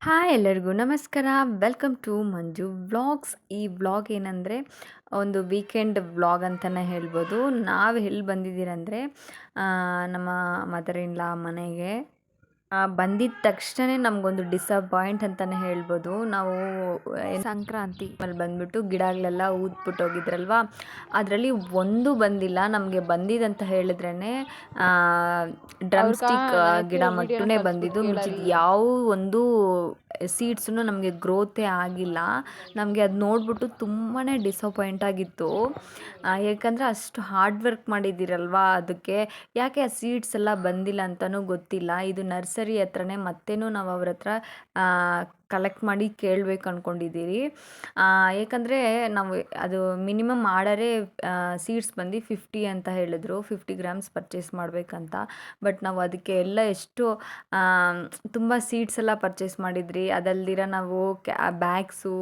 Hi ಎಲ್ಲರಿಗೂ ನಮಸ್ಕಾರ. Welcome to Manju vlogs. ಈ ವ್ಲಾಗ್ ಏನಂದರೆ ಒಂದು ವೀಕೆಂಡ್ ವ್ಲಾಗ್ ಅಂತಲೇ ಹೇಳ್ಬೋದು. ನಾವು ಎಲ್ಲಿ ಬಂದಿದ್ದೀರಂದರೆ ನಮ್ಮ ಮದರ್ ಇನ್ ಲಾ ಮನೆಗೆ ಬಂದಿದ್ದ ತಕ್ಷಣ ನಮಗೊಂದು ಡಿಸಪಾಯಿಂಟ್ ಅಂತಲೇ ಹೇಳ್ಬೋದು. ನಾವು ಸಂಕ್ರಾಂತಿ ಅಲ್ಲಿ ಬಂದ್ಬಿಟ್ಟು ಗಿಡಗಳೆಲ್ಲ ಊದ್ಬಿಟ್ಟು ಹೋಗಿದ್ರಲ್ವ, ಅದರಲ್ಲಿ ಒಂದು ಬಂದಿಲ್ಲ. ನಮಗೆ ಬಂದಿದ್ದಂತ ಹೇಳಿದ್ರೇ ಡ್ರಮ್ ಸ್ಟಿಕ್ ಗಿಡ ಮಟ್ಟುನೇ ಬಂದಿದ್ದು. ಮಿಕ್ಕಿದ ಯಾವ ಒಂದು ಸೀಡ್ಸನ್ನು ನಮಗೆ ಗ್ರೋತೇ ಆಗಿಲ್ಲ. ನಮಗೆ ಅದು ನೋಡ್ಬಿಟ್ಟು ತುಂಬಾ ಡಿಸಪಾಯಿಂಟ್ ಆಗಿತ್ತು. ಯಾಕಂದರೆ ಅಷ್ಟು ಹಾರ್ಡ್ ವರ್ಕ್ ಮಾಡಿದ್ದೀರಲ್ವ, ಅದಕ್ಕೆ ಯಾಕೆ ಆ ಸೀಡ್ಸ್ ಎಲ್ಲ ಬಂದಿಲ್ಲ ಅಂತಲೂ ಗೊತ್ತಿಲ್ಲ. ಇದು ನರ್ಸರಿ ಹತ್ರನೇ ಮತ್ತೇನು ನಾವು ಅವ್ರ ಹತ್ರ ಕಲೆಕ್ಟ್ ಮಾಡಿ ಕೇಳಬೇಕು ಅಂದ್ಕೊಂಡಿದ್ದೀರಿ. ಏಕೆಂದರೆ ನಾವು ಅದು ಮಿನಿಮಮ್ ಆರ್ಡರೇ ಸೀಡ್ಸ್ ಬಂದು 50 ಅಂತ ಹೇಳಿದ್ರು, 50 ಗ್ರಾಮ್ಸ್ ಪರ್ಚೇಸ್ ಮಾಡಬೇಕಂತ. ಬಟ್ ನಾವು ಅದಕ್ಕೆ ಎಲ್ಲ ಎಷ್ಟು ತುಂಬ ಸೀಡ್ಸ್ ಎಲ್ಲ ಪರ್ಚೇಸ್ ಮಾಡಿದ್ರಿ. ಅದಲ್ದಿರ ನಾವು ಬ್ಯಾಗ್ಸು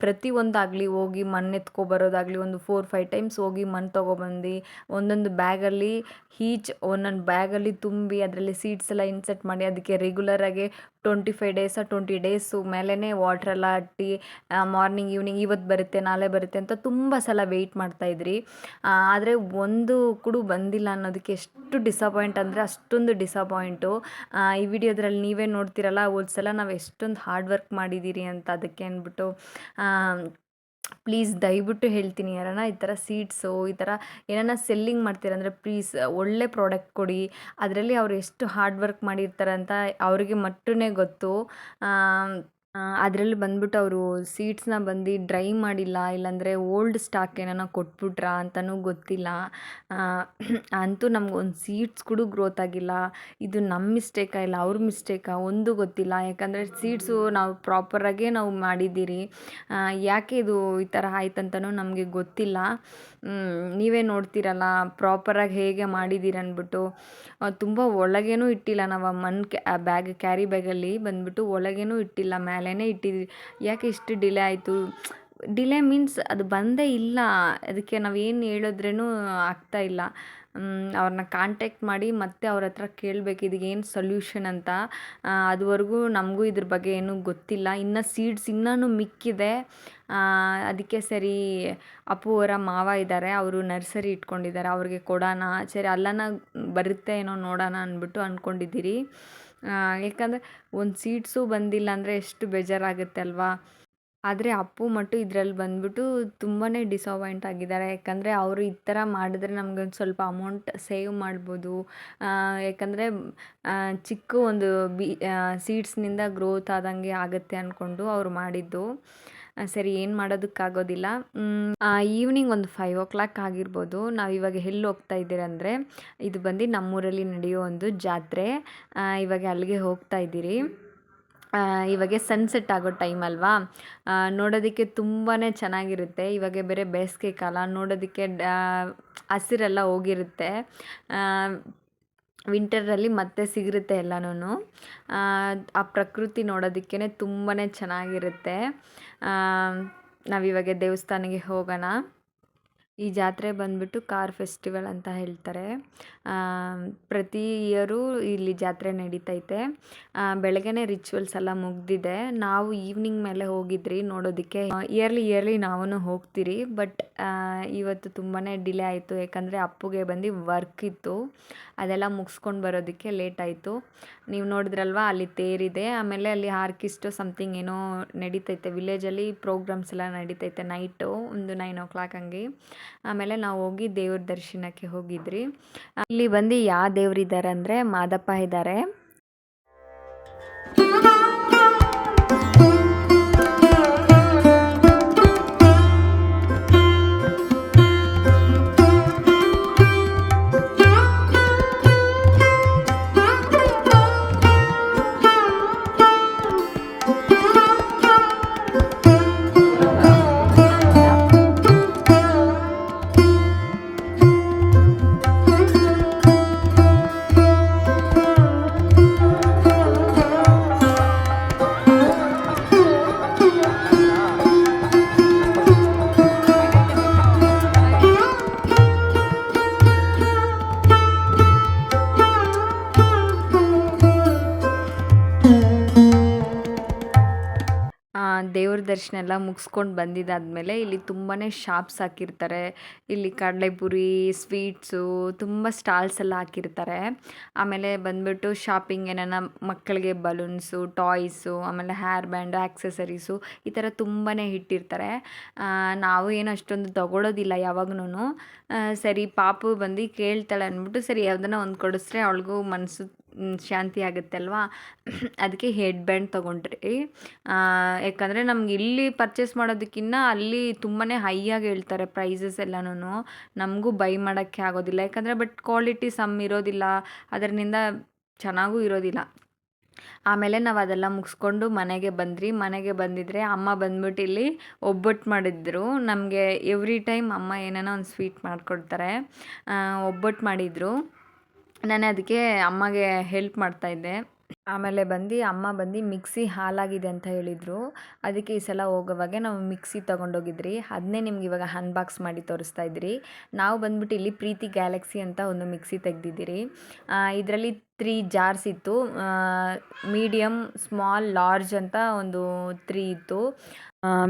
ಪ್ರತಿಯೊಂದಾಗಲಿ ಹೋಗಿ ಮಣ್ಣು ಎತ್ಕೊಬರೋದಾಗಲಿ ಒಂದು 4-5 ಟೈಮ್ಸ್ ಹೋಗಿ ಮಣ್ಣು ತೊಗೊಬಂದು ಒಂದೊಂದು ಬ್ಯಾಗಲ್ಲಿ ಒಂದೊಂದು ಬ್ಯಾಗಲ್ಲಿ ತುಂಬಿ ಅದರಲ್ಲಿ ಸೀಡ್ಸ್ ಎಲ್ಲ ಇನ್ಸರ್ಟ್ ಮಾಡಿ ಅದಕ್ಕೆ ರೆಗ್ಯುಲರಾಗಿ 25 ಡೇಸ್ 20 ಡೇಸು ಮೇಲೇ ವಾಟ್ರೆಲ್ಲ ಅಟ್ಟಿ ಮಾರ್ನಿಂಗ್ ಈವ್ನಿಂಗ್ ಇವತ್ತು ಬರುತ್ತೆ ನಾಳೆ ಬರುತ್ತೆ ಅಂತ ತುಂಬ ಸಲ ವೆಯ್ಟ್ ಮಾಡ್ತಾಯಿದ್ರಿ. ಆದರೆ ಒಂದು ಕೂಡ ಬಂದಿಲ್ಲ ಅನ್ನೋದಕ್ಕೆ ಎಷ್ಟು ಡಿಸಪಾಯಿಂಟ್ ಅಂದರೆ ಅಷ್ಟೊಂದು ಡಿಸಪಾಯಿಂಟು. ಈ ವಿಡಿಯೋದ್ರಲ್ಲಿ ನೀವೇ ನೋಡ್ತಿರಲ್ಲ, ಒಂದು ಸಲ ನಾವು ಎಷ್ಟೊಂದು ಹಾರ್ಡ್ ವರ್ಕ್ ಮಾಡಿದ್ದೀರಿ ಅಂತ. ಅದಕ್ಕೆ ಅಂದ್ಬಿಟ್ಟು ಪ್ಲೀಸ್ ದಯವಿಟ್ಟು ಹೇಳ್ತೀನಿ, ಯಾರನ್ನ ಈ ಥರ ಸೀಡ್ಸು ಈ ಥರ ಏನನ್ನ ಸೆಲ್ಲಿಂಗ್ ಮಾಡ್ತೀರಂದರೆ ಪ್ಲೀಸ್ ಒಳ್ಳೆ ಪ್ರಾಡಕ್ಟ್ ಕೊಡಿ. ಅದರಲ್ಲಿ ಅವ್ರು ಎಷ್ಟು ಹಾರ್ಡ್ ವರ್ಕ್ ಮಾಡಿರ್ತಾರೆ ಅಂತ ಅವ್ರಿಗೆ ಮಟ್ಟೇ ಗೊತ್ತು. ಅದರಲ್ಲಿ ಬಂದ್ಬಿಟ್ಟು ಅವರು ಸೀಡ್ಸ್ನ ಬಂದು ಡ್ರೈ ಮಾಡಿಲ್ಲ, ಇಲ್ಲಾಂದರೆ ಓಲ್ಡ್ ಸ್ಟಾಕ್ ಏನಾನ ಕೊಟ್ಬಿಟ್ರಾ ಅಂತಲೂ ಗೊತ್ತಿಲ್ಲ. ಅಂತೂ ನಮ್ಗೊಂದು ಸೀಡ್ಸ್ ಕೂಡ ಗ್ರೋತ್ ಆಗಿಲ್ಲ. ಇದು ನಮ್ಮ ಮಿಸ್ಟೇಕಾ ಇಲ್ಲ ಅವ್ರ ಮಿಸ್ಟೇಕಾ ಒಂದು ಗೊತ್ತಿಲ್ಲ. ಯಾಕಂದರೆ ಸೀಡ್ಸು ನಾವು ಪ್ರಾಪರಾಗೇ ನಾವು ಮಾಡಿದ್ದೀರಿ. ಯಾಕೆ ಇದು ಈ ಥರ ಆಯ್ತಂತನೂ ನಮಗೆ ಗೊತ್ತಿಲ್ಲ. ನೀವೇ ನೋಡ್ತೀರಲ್ಲ ಪ್ರಾಪರಾಗಿ ಹೇಗೆ ಮಾಡಿದ್ದೀರಿ ಅಂದ್ಬಿಟ್ಟು. ತುಂಬ ಒಳಗೇನೂ ಇಟ್ಟಿಲ್ಲ ನಾವು ಬ್ಯಾಗ್ ಕ್ಯಾರಿ ಬ್ಯಾಗಲ್ಲಿ ಬಂದ್ಬಿಟ್ಟು ಒಳಗೇನೂ ಇಟ್ಟಿಲ್ಲ, ಮೇಲೇ ಇಟ್ಟಿದ್ವಿ. ಯಾಕೆ ಇಷ್ಟು ಡಿಲೇ ಆಯಿತು? ಡಿಲೇ ಮೀನ್ಸ್ ಅದು ಬಂದೇ ಇಲ್ಲ. ಅದಕ್ಕೆ ನಾವೇನು ಹೇಳಿದ್ರೂ ಆಗ್ತಾಯಿಲ್ಲ. ಅವ್ರನ್ನ ಕಾಂಟ್ಯಾಕ್ಟ್ ಮಾಡಿ ಮತ್ತೆ ಅವ್ರ ಹತ್ರ ಕೇಳಬೇಕು ಇದಕ್ಕೇನು ಸೊಲ್ಯೂಷನ್ ಅಂತ. ಅದುವರೆಗೂ ನಮಗೂ ಇದ್ರ ಬಗ್ಗೆ ಏನೂ ಗೊತ್ತಿಲ್ಲ. ಇನ್ನು ಸೀಡ್ಸ್ ಇನ್ನೂ ಮಿಕ್ಕಿದೆ. ಅದಕ್ಕೆ ಸರಿ ಅಪ್ಪು ಅವರ ಮಾವ ಇದ್ದಾರೆ, ಅವರು ನರ್ಸರಿ ಇಟ್ಕೊಂಡಿದ್ದಾರೆ, ಅವ್ರಿಗೆ ಕೊಡೋಣ, ಸರಿ ಅಲ್ಲನ ಬರುತ್ತೆ ಏನೋ ನೋಡೋಣ ಅಂದ್ಬಿಟ್ಟು ಅಂದ್ಕೊಂಡಿದ್ದೀರಿ. ಯಾಕಂದರೆ ಒಂದು ಸೀಡ್ಸು ಬಂದಿಲ್ಲ ಅಂದರೆ ಎಷ್ಟು ಬೇಜಾರಾಗುತ್ತೆ ಅಲ್ವಾ. ಆದರೆ ಅಪ್ಪು ಮಟ್ಟು ಇದರಲ್ಲಿ ಬಂದ್ಬಿಟ್ಟು ತುಂಬಾ ಡಿಸಪಾಯಿಂಟ್ ಆಗಿದ್ದಾರೆ. ಯಾಕಂದರೆ ಅವರು ಈ ಥರ ಮಾಡಿದ್ರೆ ನಮಗೊಂದು ಸ್ವಲ್ಪ ಅಮೌಂಟ್ ಸೇವ್ ಮಾಡ್ಬೋದು. ಯಾಕಂದರೆ ಚಿಕ್ಕ ಒಂದು ಸೀಡ್ಸ್ನಿಂದ ಗ್ರೋತ್ ಆದಂಗೆ ಆಗುತ್ತೆ ಅಂದ್ಕೊಂಡು ಅವ್ರು ಮಾಡಿದ್ದು. ಸರಿ ಏನು ಮಾಡೋದಕ್ಕಾಗೋದಿಲ್ಲ. ಈವ್ನಿಂಗ್ ಒಂದು 5 o'clock ಆಗಿರ್ಬೋದು. ನಾವು ಇವಾಗ ಎಲ್ಲಿ ಹೋಗ್ತಾ ಇದ್ದೀರಂದರೆ ಇದು ಬಂದು ನಮ್ಮೂರಲ್ಲಿ ನಡೆಯೋ ಒಂದು ಜಾತ್ರೆ. ಇವಾಗ ಅಲ್ಲಿಗೆ ಹೋಗ್ತಾ ಇದ್ದೀರಿ. ಇವಾಗ ಸನ್ಸೆಟ್ ಆಗೋ ಟೈಮ್ ಅಲ್ವಾ, ನೋಡೋದಕ್ಕೆ ತುಂಬಾ ಚೆನ್ನಾಗಿರುತ್ತೆ. ಇವಾಗ ಬೇರೆ ಬೇಸಿಗೆ ಕಾಲ, ನೋಡೋದಕ್ಕೆ ಹಸಿರೆಲ್ಲ ಹೋಗಿರುತ್ತೆ. ವಿಂಟರಲ್ಲಿ ಮತ್ತೆ ಸಿಗಿರುತ್ತೆ ಎಲ್ಲನೂ. ಆ ಪ್ರಕೃತಿ ನೋಡೋದಕ್ಕೇ ತುಂಬಾ ಚೆನ್ನಾಗಿರುತ್ತೆ. ನಾವಿವಾಗ ದೇವಸ್ಥಾನಕ್ಕೆ ಹೋಗೋಣ. ಈ ಜಾತ್ರೆ ಬಂದ್ಬಿಟ್ಟು ಕಾರ್ ಫೆಸ್ಟಿವಲ್ ಅಂತ ಹೇಳ್ತಾರೆ. ಪ್ರತಿ ಇಯರು ಇಲ್ಲಿ ಜಾತ್ರೆ ನಡೀತೈತೆ. ಬೆಳಗ್ಗೆನೇ ರಿಚುವಲ್ಸ್ ಎಲ್ಲ ಮುಗ್ದಿದೆ. ನಾವು ಈವ್ನಿಂಗ್ ಮೇಲೆ ಹೋಗಿದ್ರಿ ನೋಡೋದಕ್ಕೆ. ಇಯರ್ಲಿ ನಾವೂ ಹೋಗ್ತೀರಿ. ಬಟ್ ಇವತ್ತು ತುಂಬಾ ಡಿಲೇ ಆಯಿತು. ಯಾಕಂದರೆ ಅಪ್ಪುಗೆ ಬಂದು ವರ್ಕ್ ಇತ್ತು, ಅದೆಲ್ಲ ಮುಗಿಸ್ಕೊಂಡು ಬರೋದಕ್ಕೆ ಲೇಟ್ ಆಯಿತು. ನೀವು ನೋಡಿದ್ರಲ್ವ ಅಲ್ಲಿ ತೇರಿದೆ, ಆಮೇಲೆ ಅಲ್ಲಿ ಆರ್ಕೆಸ್ಟ್ರಾ ಸಮಥಿಂಗ್ ಏನೋ ನಡೀತೈತೆ. ವಿಲೇಜಲ್ಲಿ ಪ್ರೋಗ್ರಾಮ್ಸ್ ಎಲ್ಲ ನಡೀತೈತೆ ನೈಟು ಒಂದು 9 o'clock ಹಂಗೆ. ಆಮೇಲೆ ನಾವು ಹೋಗಿ ದೇವ್ರ ದರ್ಶನಕ್ಕೆ ಹೋಗಿದ್ರಿ. ಇಲ್ಲಿ ಬಂದು ಯಾವ ದೇವ್ರಿದ್ದಾರೆ ಅಂದರೆ ಮಾದಪ್ಪ ಇದ್ದಾರೆ. ದೇವ್ರ ದರ್ಶನ ಎಲ್ಲ ಮುಗಿಸ್ಕೊಂಡು ಬಂದಿದ್ದಾದಮೇಲೆ ಇಲ್ಲಿ ತುಂಬಾ ಶಾಪ್ಸ್ ಹಾಕಿರ್ತಾರೆ. ಇಲ್ಲಿ ಕಡಲೆಪುರಿ, ಸ್ವೀಟ್ಸು ತುಂಬ ಸ್ಟಾಲ್ಸ್ ಎಲ್ಲ ಹಾಕಿರ್ತಾರೆ. ಆಮೇಲೆ ಬಂದ್ಬಿಟ್ಟು ಶಾಪಿಂಗ್ ಏನಾನ ಮಕ್ಕಳಿಗೆ ಬಲೂನ್ಸು, ಟಾಯ್ಸು, ಆಮೇಲೆ ಹೇರ್ ಬ್ಯಾಂಡು, ಆಕ್ಸೆಸರೀಸು ಈ ಥರ ತುಂಬಾ ಇಟ್ಟಿರ್ತಾರೆ. ನಾವು ಏನು ಅಷ್ಟೊಂದು ತೊಗೊಳೋದಿಲ್ಲ ಯಾವಾಗ್ಲೂ. ಸರಿ ಪಾಪು ಬಂದು ಕೇಳ್ತಾಳೆ ಅಂದ್ಬಿಟ್ಟು ಸರಿ ಯಾವುದನ್ನ ಒಂದು ಕೊಡಿಸ್ರೆ ಅವಳಿಗೂ ಮನಸ್ಸು ಶಾಂತಿ ಆಗುತ್ತೆ ಅಲ್ವಾ. ಅದಕ್ಕೆ ಹೆಡ್ ಬ್ಯಾಂಡ್ ತೊಗೊಂಡ್ರಿ. ಯಾಕಂದರೆ ನಮ್ಗೆ ಇಲ್ಲಿ ಪರ್ಚೇಸ್ ಮಾಡೋದಕ್ಕಿಂತ ಅಲ್ಲಿ ತುಂಬಾ ಹೈಯಾಗಿ ಹೇಳ್ತಾರೆ ಪ್ರೈಸಸ್ ಎಲ್ಲನೂ. ನಮಗೂ ಬೈ ಮಾಡೋಕ್ಕೆ ಆಗೋದಿಲ್ಲ, ಯಾಕಂದರೆ ಬಟ್ ಕ್ವಾಲಿಟಿ ಸಮ್ ಇರೋದಿಲ್ಲ, ಅದರಿಂದ ಚೆನ್ನಾಗೂ ಇರೋದಿಲ್ಲ. ಆಮೇಲೆ ನಾವು ಅದೆಲ್ಲ ಮುಗಿಸ್ಕೊಂಡು ಮನೆಗೆ ಬಂದ್ರಿ. ಮನೆಗೆ ಬಂದಿದ್ರೆ ಅಮ್ಮ ಬಂದ್ಬಿಟ್ಟು ಇಲ್ಲಿ ಒಬ್ಬಟ್ಟು ಮಾಡಿದ್ರು. ನಮಗೆ ಎವ್ರಿ ಟೈಮ್ ಅಮ್ಮ ಏನಾನ ಒಂದು ಸ್ವೀಟ್ ಮಾಡಿಕೊಡ್ತಾರೆ. ಒಬ್ಬಟ್ಟು ಮಾಡಿದರು. ನಾನು ಅದಕ್ಕೆ ಅಮ್ಮಗೆ ಹೆಲ್ಪ್ ಮಾಡ್ತಾಯಿದ್ದೆ. ಆಮೇಲೆ ಅಮ್ಮ ಬಂದು ಮಿಕ್ಸಿ ಹಾಳಾಗಿದೆ ಅಂತ ಹೇಳಿದರು. ಅದಕ್ಕೆ ಈ ಸಲ ಹೋಗೋವಾಗೆ ನಾವು ಮಿಕ್ಸಿ ತೊಗೊಂಡೋಗಿದ್ರಿ. ಅದನ್ನೇ ನಿಮ್ಗೆ ಇವಾಗ ಅನ್ಬಾಕ್ಸ್ ಮಾಡಿ ತೋರಿಸ್ತಾ ಇದ್ರಿ. ನಾವು ಬಂದ್ಬಿಟ್ಟು ಇಲ್ಲಿ ಪ್ರೀತಿ ಗ್ಯಾಲಕ್ಸಿ ಅಂತ ಒಂದು ಮಿಕ್ಸಿ ತೆಗ್ದಿದ್ದೀರಿ. ಇದರಲ್ಲಿ 3 ಜಾರ್ಸ್ ಇತ್ತು. ಮೀಡಿಯಮ್, ಸ್ಮಾಲ್, ಲಾರ್ಜ್ ಅಂತ ಒಂದು 3 ಇತ್ತು.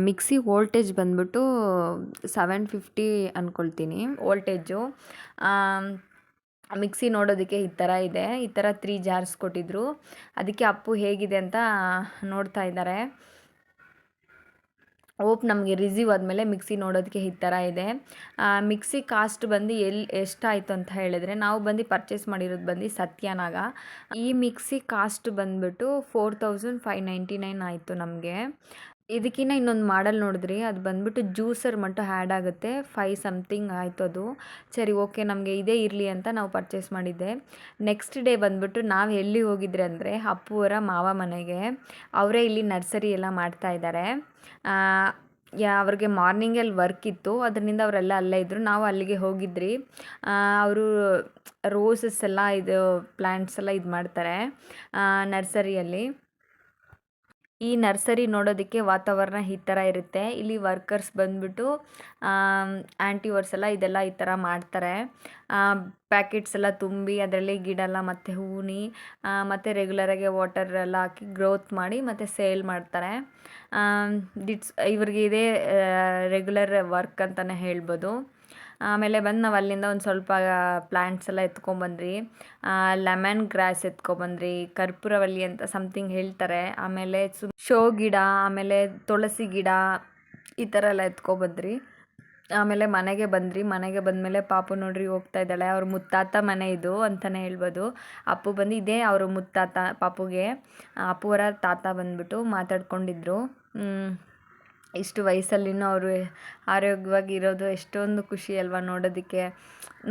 ಮಿಕ್ಸಿ ವೋಲ್ಟೇಜ್ ಬಂದ್ಬಿಟ್ಟು 750 ಅಂದ್ಕೊಳ್ತೀನಿ ವೋಲ್ಟೇಜು. ಮಿಕ್ಸಿ ನೋಡೋದಕ್ಕೆ ಈ ಥರ ಇದೆ. ಈ ಥರ 3 ಜಾರ್ಸ್ ಕೊಟ್ಟಿದ್ದರು. ಅದಕ್ಕೆ ಅಪ್ಪು ಹೇಗಿದೆ ಅಂತ ನೋಡ್ತಾ ಇದ್ದಾರೆ. ಹೋಪ್ ನಮಗೆ ರಿಸೀವ್ ಆದಮೇಲೆ ಮಿಕ್ಸಿ ನೋಡೋದಕ್ಕೆ ಈ ಥರ ಇದೆ. ಮಿಕ್ಸಿ ಕಾಸ್ಟ್ ಬಂದು ಎಷ್ಟಾಯಿತು ಅಂತ ಹೇಳಿದ್ರೆ, ನಾವು ಬಂದು ಪರ್ಚೇಸ್ ಮಾಡಿರೋದು ಬಂದು ಸತ್ಯನಾಗ. ಈ ಮಿಕ್ಸಿ ಕಾಸ್ಟ್ ಬಂದುಬಿಟ್ಟು 4599 ಆಯಿತು ನಮಗೆ. ಇದಕ್ಕಿಂತ ಇನ್ನೊಂದು ಮಾಡಲ್ ನೋಡಿದ್ರಿ, ಅದು ಬಂದ್ಬಿಟ್ಟು ಜ್ಯೂಸರ್ ಮಟ್ಟ ಆ್ಯಡ್ ಆಗುತ್ತೆ. 5 ಸಮಥಿಂಗ್ ಆಯಿತು ಅದು. ಸರಿ ಓಕೆ ನಮಗೆ ಇದೇ ಇರಲಿ ಅಂತ ನಾವು ಪರ್ಚೇಸ್ ಮಾಡಿದ್ದೆ. ನೆಕ್ಸ್ಟ್ ಡೇ ಬಂದ್ಬಿಟ್ಟು ನಾವು ಎಲ್ಲಿ ಹೋಗಿದ್ರೆ ಅಂದರೆ ಅಪ್ಪುವರ ಮಾವ ಮನೆಗೆ. ಅವರೇ ಇಲ್ಲಿ ನರ್ಸರಿ ಎಲ್ಲ ಮಾಡ್ತಾಯಿದ್ದಾರೆ. ಅವ್ರಿಗೆ ಮಾರ್ನಿಂಗಲ್ಲಿ ವರ್ಕ್ ಇತ್ತು, ಅದರಿಂದ ಅವರೆಲ್ಲ ಅಲ್ಲೇ ಇದ್ದರು. ನಾವು ಅಲ್ಲಿಗೆ ಹೋಗಿದ್ರಿ. ಅವರು ರೋಸಸ್ ಎಲ್ಲ ಇದು ಪ್ಲ್ಯಾಂಟ್ಸ್ ಎಲ್ಲ ಇದು ಮಾಡ್ತಾರೆ ನರ್ಸರಿಯಲ್ಲಿ. ಈ ನರ್ಸರಿ ನೋಡೋದಕ್ಕೆ ವಾತಾವರಣ ಈ ಥರ ಇರುತ್ತೆ. ಇಲ್ಲಿ ವರ್ಕರ್ಸ್ ಬಂದ್ಬಿಟ್ಟು ಆಂಟಿವರ್ಸ್ ಎಲ್ಲ ಇದೆಲ್ಲ ಈ ಥರ ಮಾಡ್ತಾರೆ. ಪ್ಯಾಕೆಟ್ಸ್ ಎಲ್ಲ ತುಂಬಿ ಅದರಲ್ಲಿ ಗಿಡ ಎಲ್ಲ ಮತ್ತು ಹೂನಿ ಮತ್ತು ರೆಗ್ಯುಲರಾಗಿ ವಾಟರ್ ಎಲ್ಲ ಹಾಕಿ ಗ್ರೋತ್ ಮಾಡಿ ಮತ್ತು ಸೇಲ್ ಮಾಡ್ತಾರೆ. ಇವ್ರಿಗೆ ಇದೇ ರೆಗ್ಯುಲರ್ ವರ್ಕ್ ಅಂತಲೇ ಹೇಳ್ಬೋದು. ಆಮೇಲೆ ನಾವು ಅಲ್ಲಿಂದ ಒಂದು ಸ್ವಲ್ಪ ಪ್ಲ್ಯಾಂಟ್ಸ್ ಎಲ್ಲ ಎತ್ಕೊಂಬಂದ್ರಿ. ಲೆಮನ್ ಗ್ರಾಸ್ ಎತ್ಕೊಬಂದ್ರಿ, ಕರ್ಪೂರವಲ್ಲಿ ಅಂತ ಸಮಥಿಂಗ್ ಹೇಳ್ತಾರೆ. ಆಮೇಲೆ ಶೋ ಗಿಡ, ಆಮೇಲೆ ತುಳಸಿ ಗಿಡ ಈ ಥರ ಎಲ್ಲ ಎತ್ಕೊಬಂದ್ರಿ. ಆಮೇಲೆ ಮನೆಗೆ ಬಂದಮೇಲೆ ಪಾಪು ನೋಡ್ರಿ ಹೋಗ್ತಾ ಇದ್ದಾಳೆ. ಅವ್ರ ಮುತ್ತಾತ ಮನೆ ಇದು ಅಂತಲೇ ಹೇಳ್ಬೋದು. ಅಪ್ಪು ಬಂದು ಇದೇ ಅವರು ಮುತ್ತಾತ ಪಾಪುಗೆ. ಅಪ್ಪುವರ ತಾತ ಬಂದ್ಬಿಟ್ಟು ಮಾತಾಡ್ಕೊಂಡಿದ್ರು. ಇಷ್ಟು ವಯಸ್ಸಲ್ಲಿನೂ ಅವರು ಆರೋಗ್ಯವಾಗಿ ಇರೋದು ಎಷ್ಟೊಂದು ಖುಷಿ ಅಲ್ವಾ ನೋಡೋದಕ್ಕೆ.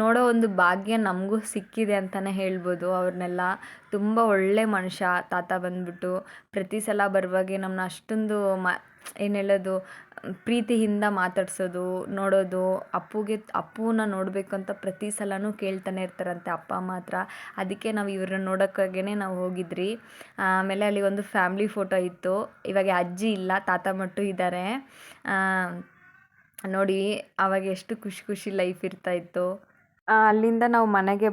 ನೋಡೋ ಒಂದು ಭಾಗ್ಯ ನಮಗೂ ಸಿಕ್ಕಿದೆ ಅಂತಲೇ ಹೇಳ್ಬೋದು. ಅವ್ರನ್ನೆಲ್ಲ ತುಂಬ ಒಳ್ಳೆ ಮನುಷ್ಯ ತಾತ ಬಂದ್ಬಿಟ್ಟು. ಪ್ರತಿ ಸಲ ಬರುವಾಗೆ ನಮ್ಮನ್ನ ಅಷ್ಟೊಂದು ಏನು ಹೇಳೋದು, ಪ್ರೀತಿಯಿಂದ ಮಾತಾಡ್ಸೋದು, ನೋಡೋದು. ಅಪ್ಪುನ ನೋಡಬೇಕು ಅಂತ ಪ್ರತಿ ಸಲನೂ ಕೇಳ್ತಾನೆ ಇರ್ತಾರಂತೆ ಅಪ್ಪ ಅಮ್ಮ ಹತ್ರ. ಅದಕ್ಕೆ ನಾವು ಇವ್ರನ್ನ ನೋಡೋಕ್ಕಾಗೇ ನಾವು ಹೋಗಿದ್ರಿ. ಆಮೇಲೆ ಅಲ್ಲಿ ಒಂದು ಫ್ಯಾಮ್ಲಿ ಫೋಟೋ ಇತ್ತು. ಇವಾಗ ಅಜ್ಜಿ ಇಲ್ಲ, ತಾತ ಮಟ್ಟು ಇದ್ದಾರೆ. ನೋಡಿ ಆವಾಗ ಎಷ್ಟು ಖುಷಿ ಲೈಫ್ ಇರ್ತಾಯಿತ್ತು. ಅಲ್ಲಿಂದ ನಾವು ಮನೆಗೆ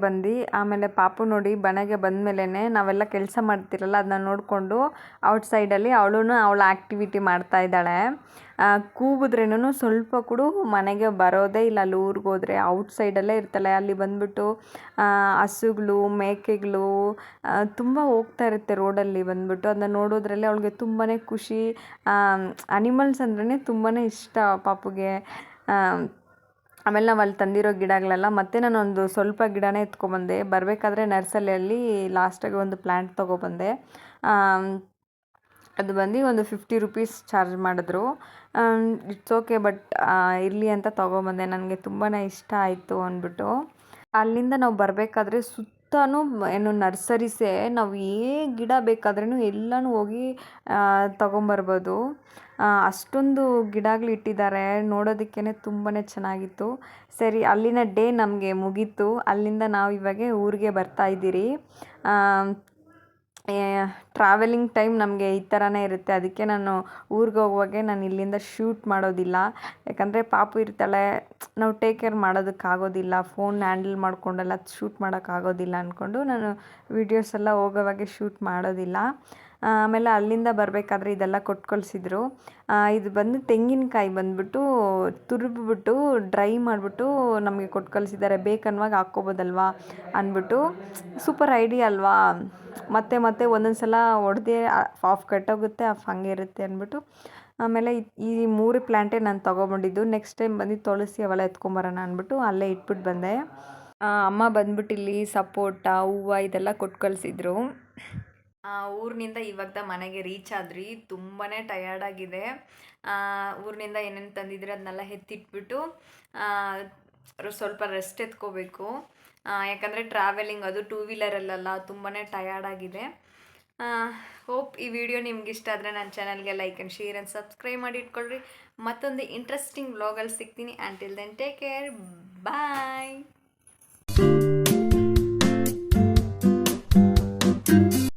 ಆಮೇಲೆ ಪಾಪು ನೋಡಿ ಮನೆಗೆ ಬಂದಮೇಲೆ ನಾವೆಲ್ಲ ಕೆಲಸ ಮಾಡ್ತಿರಲ್ಲ ಅದನ್ನ ನೋಡಿಕೊಂಡು ಔಟ್ಸೈಡಲ್ಲಿ ಅವಳ ಆ್ಯಕ್ಟಿವಿಟಿ ಮಾಡ್ತಾ ಇದ್ದಾಳೆ. ಕೂಗಿದ್ರೇನು ಸ್ವಲ್ಪ ಕೂಡ ಮನೆಗೆ ಬರೋದೇ ಇಲ್ಲ. ಅಲ್ಲಿ ಊರಿಗೆ ಹೋದರೆ ಔಟ್ಸೈಡಲ್ಲೇ ಇರ್ತಾಳೆ. ಅಲ್ಲಿ ಬಂದ್ಬಿಟ್ಟು ಹಸುಗಳು, ಮೇಕೆಗಳು ತುಂಬ ಹೋಗ್ತಾ ಇರುತ್ತೆ ರೋಡಲ್ಲಿ ಬಂದ್ಬಿಟ್ಟು. ಅದನ್ನ ನೋಡೋದ್ರಲ್ಲಿ ಅವಳಿಗೆ ತುಂಬಾ ಖುಷಿ. ಅನಿಮಲ್ಸ್ ಅಂದ್ರೇ ತುಂಬಾ ಇಷ್ಟ ಪಾಪುಗೆ. ಆಮೇಲೆ ನಾವು ಅಲ್ಲಿ ತಂದಿರೋ ಗಿಡಗಳೆಲ್ಲ ಮತ್ತೆ ನಾನೊಂದು ಸ್ವಲ್ಪ ಗಿಡನೇ ಎತ್ಕೊಬಂದೆ. ಬರಬೇಕಾದ್ರೆ ನರ್ಸರಿಯಲ್ಲಿ ಲಾಸ್ಟಾಗಿ ಒಂದು ಪ್ಲ್ಯಾಂಟ್ ತೊಗೊಬಂದೆ. ಅದು ಬಂದು ಒಂದು 50 ರೂಪೀಸ್ ಚಾರ್ಜ್ ಮಾಡಿದ್ರು. ಇಟ್ಸ್ ಓಕೆ, ಬಟ್ ಇರಲಿ ಅಂತ ತೊಗೊಬಂದೆ. ನನಗೆ ತುಂಬಾ ಇಷ್ಟ ಆಯಿತು ಅಂದ್ಬಿಟ್ಟು. ಅಲ್ಲಿಂದ ನಾವು ಬರಬೇಕಾದ್ರೆ ಸುತ್ತಲೂ ಏನು ನರ್ಸರೀಸೇ. ನಾವು ಗಿಡ ಬೇಕಾದ್ರೂ ಎಲ್ಲನೂ ಹೋಗಿ ತೊಗೊಂಬರ್ಬೋದು. ಅಷ್ಟೊಂದು ಗಿಡಗಳು ಇಟ್ಟಿದ್ದಾರೆ. ನೋಡೋದಕ್ಕೇ ತುಂಬಾ ಚೆನ್ನಾಗಿತ್ತು. ಸರಿ, ಅಲ್ಲಿನ ಡೇ ನಮಗೆ ಮುಗೀತು. ಅಲ್ಲಿಂದ ನಾವು ಇವಾಗ ಊರಿಗೆ ಬರ್ತಾಯಿದ್ದೀರಿ. ಟ್ರಾವೆಲಿಂಗ್ ಟೈಮ್ ನಮಗೆ ಈ ಥರನೇ ಇರುತ್ತೆ. ಅದಕ್ಕೆ ನಾನು ಊರಿಗೆ ಹೋಗುವಾಗೆ ನಾನು ಇಲ್ಲಿಂದ ಶೂಟ್ ಮಾಡೋದಿಲ್ಲ. ಯಾಕಂದರೆ ಪಾಪು ಇರ್ತಾಳೆ, ನಾವು ಟೇಕ್ ಕೇರ್ ಮಾಡೋದಕ್ಕಾಗೋದಿಲ್ಲ. ಫೋನ್ ಹ್ಯಾಂಡಲ್ ಮಾಡ್ಕೊಂಡೆಲ್ಲ ಶೂಟ್ ಮಾಡೋಕ್ಕಾಗೋದಿಲ್ಲ ಅಂದ್ಕೊಂಡು ನಾನು ವೀಡಿಯೋಸ್ ಎಲ್ಲ ಹೋಗೋವಾಗೆ ಶೂಟ್ ಮಾಡೋದಿಲ್ಲ. ಆಮೇಲೆ ಅಲ್ಲಿಂದ ಬರಬೇಕಾದ್ರೆ ಇದೆಲ್ಲ ಕೊಟ್ಟು ಕಳಿಸಿದ್ರು. ಇದು ಬಂದು ತೆಂಗಿನಕಾಯಿ ಬಂದುಬಿಟ್ಟು ತುರಿದ್ಬಿಟ್ಟು ಡ್ರೈ ಮಾಡಿಬಿಟ್ಟು ನಮಗೆ ಕೊಟ್ಟು ಕಳಿಸಿದ್ದಾರೆ. ಬೇಕನ್ನುವಾಗ ಹಾಕ್ಕೋಬೋದಲ್ವಾ ಅಂದ್ಬಿಟ್ಟು. ಸೂಪರ್ ಐಡಿಯಾ ಅಲ್ವಾ? ಮತ್ತೆ ಮತ್ತೆ ಒಂದೊಂದು ಸಲ ಹೊಡೆದೇ ಆಫ್ ಕಟ್ಟೋಗುತ್ತೆ, ಆಫ್ ಹಾಗೆ ಇರುತ್ತೆ ಅಂದ್ಬಿಟ್ಟು. ಆಮೇಲೆ ಈ 3 ಪ್ಲ್ಯಾಂಟೇ ನಾನು ತೊಗೊಬಂದಿದ್ದು. ನೆಕ್ಸ್ಟ್ ಟೈಮ್ ಬಂದು ತುಳಸಿ ಅವೆಲ್ಲ ಎತ್ಕೊಂಬರೋಣ ಅಂದ್ಬಿಟ್ಟು ಅಲ್ಲೇ ಇಟ್ಬಿಟ್ಟು ಬಂದೆ. ಅಮ್ಮ ಬಂದ್ಬಿಟ್ಟು ಇಲ್ಲಿ ಸಪೋಟ ಹೂವು ಇದೆಲ್ಲ ಕೊಟ್ಟು ಕಳಿಸಿದ್ರು. ಊರಿನಿಂದ ಇವಾಗ ಮನೆಗೆ ರೀಚ್ ಆದ್ರಿ. ತುಂಬಾ ಟಯರ್ಡಾಗಿದೆ. ಊರಿನಿಂದ ಏನೇನು ತಂದಿದ್ರೆ ಅದನ್ನೆಲ್ಲ ಎತ್ತಿಟ್ಬಿಟ್ಟು ಸ್ವಲ್ಪ ರೆಸ್ಟ್ ಎತ್ಕೋಬೇಕು. ಯಾಕಂದರೆ ಟ್ರಾವೆಲಿಂಗ್ ಅದು 2 ವೀಲರಲ್ಲ, ತುಂಬಾ ಟಯರ್ಡಾಗಿದೆ. ಹೋಪ್ ಈ ವಿಡಿಯೋ ನಿಮ್ಗೆ ಇಷ್ಟ ಆದರೆ ನನ್ನ ಚಾನಲ್ಗೆ like and share and subscribe ಮಾಡಿ ಇಟ್ಕೊಳ್ರಿ. ಮತ್ತೊಂದು ಇಂಟ್ರೆಸ್ಟಿಂಗ್ ವ್ಲಾಗಲ್ಲಿ ಸಿಗ್ತೀನಿ. ಆ್ಯಂಟಿಲ್ ದೆನ್ ಟೇಕ್ ಕೇರ್, ಬಾಯ್.